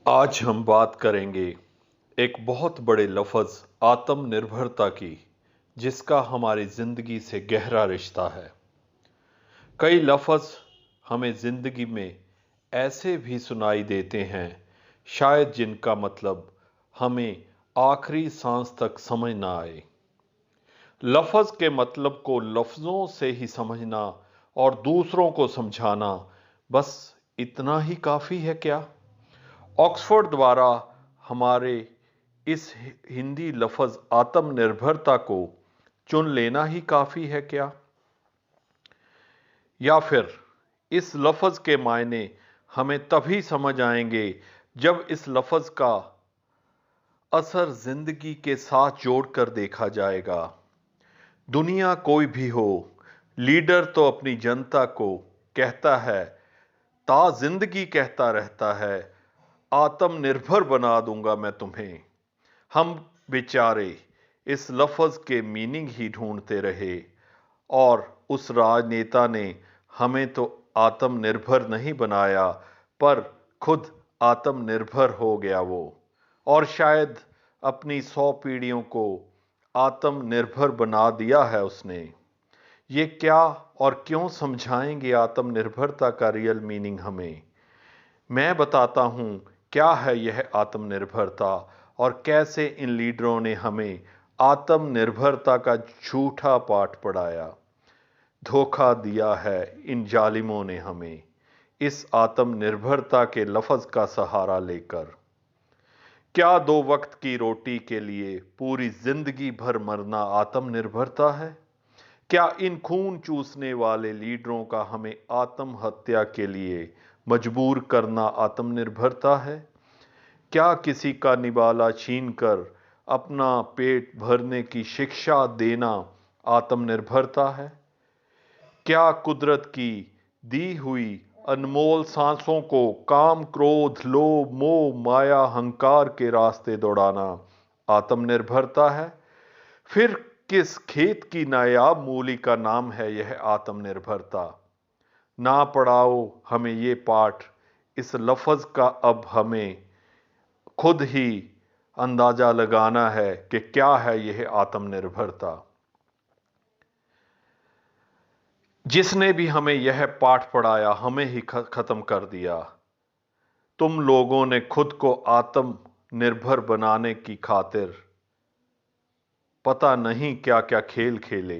आज हम बात करेंगे एक बहुत बड़े लफ्ज़ आत्मनिर्भरता की, जिसका हमारी ज़िंदगी से गहरा रिश्ता है। कई लफ्ज़ हमें ज़िंदगी में ऐसे भी सुनाई देते हैं, शायद जिनका मतलब हमें आखिरी सांस तक समझ ना आए। लफ्ज़ के मतलब को लफ्ज़ों से ही समझना और दूसरों को समझाना, बस इतना ही काफ़ी है क्या? ऑक्सफोर्ड द्वारा हमारे इस हिंदी लफ्ज़ आत्मनिर्भरता को चुन लेना ही काफ़ी है क्या? या फिर इस लफ्ज़ के मायने हमें तभी समझ आएंगे जब इस लफ्ज़ का असर ज़िंदगी के साथ जोड़कर देखा जाएगा। दुनिया कोई भी हो, लीडर तो अपनी जनता को कहता है, ता ज़िंदगी कहता रहता है, आत्मनिर्भर बना दूंगा मैं तुम्हें। हम बेचारे इस लफ्ज़ के मीनिंग ही ढूंढते रहे और उस राजनेता ने हमें तो आत्मनिर्भर नहीं बनाया, पर खुद आत्मनिर्भर हो गया वो, और शायद अपनी 100 पीढ़ियों को आत्मनिर्भर बना दिया है उसने। ये क्या और क्यों समझाएंगे आत्मनिर्भरता का रियल मीनिंग हमें। मैं बताता हूं क्या है यह आत्मनिर्भरता और कैसे इन लीडरों ने हमें आत्मनिर्भरता का झूठा पाठ पढ़ाया। धोखा दिया है इन जालिमों ने हमें इस आत्मनिर्भरता के लफ्ज़ का सहारा लेकर। क्या 2 वक्त की रोटी के लिए पूरी जिंदगी भर मरना आत्मनिर्भरता है? क्या इन खून चूसने वाले लीडरों का हमें आत्महत्या के लिए मजबूर करना आत्मनिर्भरता है? क्या किसी का निवाला छीनकर अपना पेट भरने की शिक्षा देना आत्मनिर्भरता है? क्या कुदरत की दी हुई अनमोल सांसों को काम, क्रोध, लोभ, मोह, माया, अहंकार के रास्ते दौड़ाना आत्मनिर्भरता है? फिर किस खेत की नायाब मूली का नाम है यह आत्मनिर्भरता? ना पढ़ाओ हमें ये पाठ, इस लफ्ज़ का अब हमें खुद ही अंदाजा लगाना है कि क्या है यह आत्मनिर्भरता। जिसने भी हमें यह पाठ पढ़ाया हमें ही खत्म कर दिया। तुम लोगों ने खुद को आत्मनिर्भर बनाने की खातिर पता नहीं क्या क्या खेल खेले।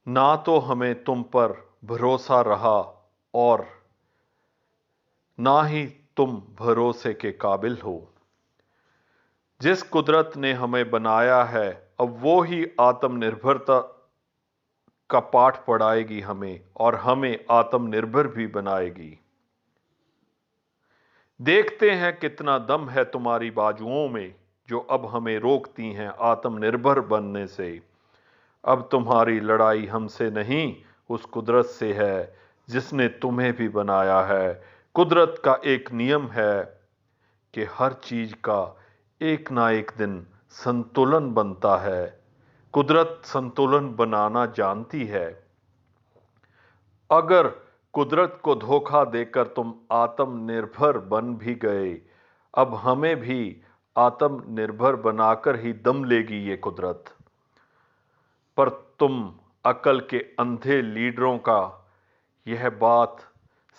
ना तो हमें तुम पर भरोसा रहा और ना ही तुम भरोसे के काबिल हो। जिस कुदरत ने हमें बनाया है, अब वो ही आत्मनिर्भरता का पाठ पढ़ाएगी हमें और हमें आत्मनिर्भर भी बनाएगी। देखते हैं कितना दम है तुम्हारी बाजुओं में, जो अब हमें रोकती हैं आत्मनिर्भर बनने से। अब तुम्हारी लड़ाई हमसे नहीं, उस कुदरत से है जिसने तुम्हें भी बनाया है। कुदरत का एक नियम है कि हर चीज का एक ना एक दिन संतुलन बनता है। कुदरत संतुलन बनाना जानती है। अगर कुदरत को धोखा देकर तुम आत्मनिर्भर बन भी गए, अब हमें भी आत्मनिर्भर बनाकर ही दम लेगी ये कुदरत। पर तुम अकल के अंधे लीडरों का यह बात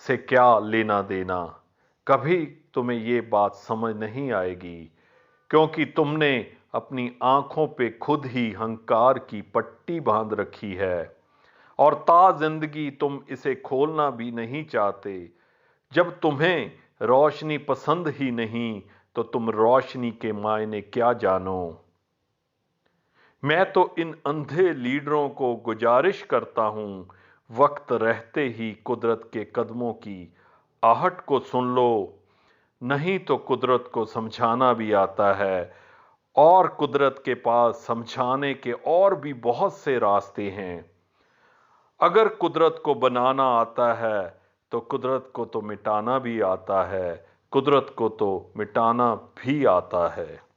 से क्या लेना देना? कभी तुम्हें ये बात समझ नहीं आएगी, क्योंकि तुमने अपनी आंखों पे खुद ही अहंकार की पट्टी बांध रखी है और ता जिंदगी तुम इसे खोलना भी नहीं चाहते। जब तुम्हें रोशनी पसंद ही नहीं, तो तुम रोशनी के मायने क्या जानो। मैं तो इन अंधे लीडरों को गुजारिश करता हूं, वक्त रहते ही कुदरत के कदमों की आहट को सुन लो। नहीं तो कुदरत को समझाना भी आता है और कुदरत के पास समझाने के और भी बहुत से रास्ते हैं। अगर कुदरत को बनाना आता है, तो कुदरत को तो मिटाना भी आता है। कुदरत को तो मिटाना भी आता है।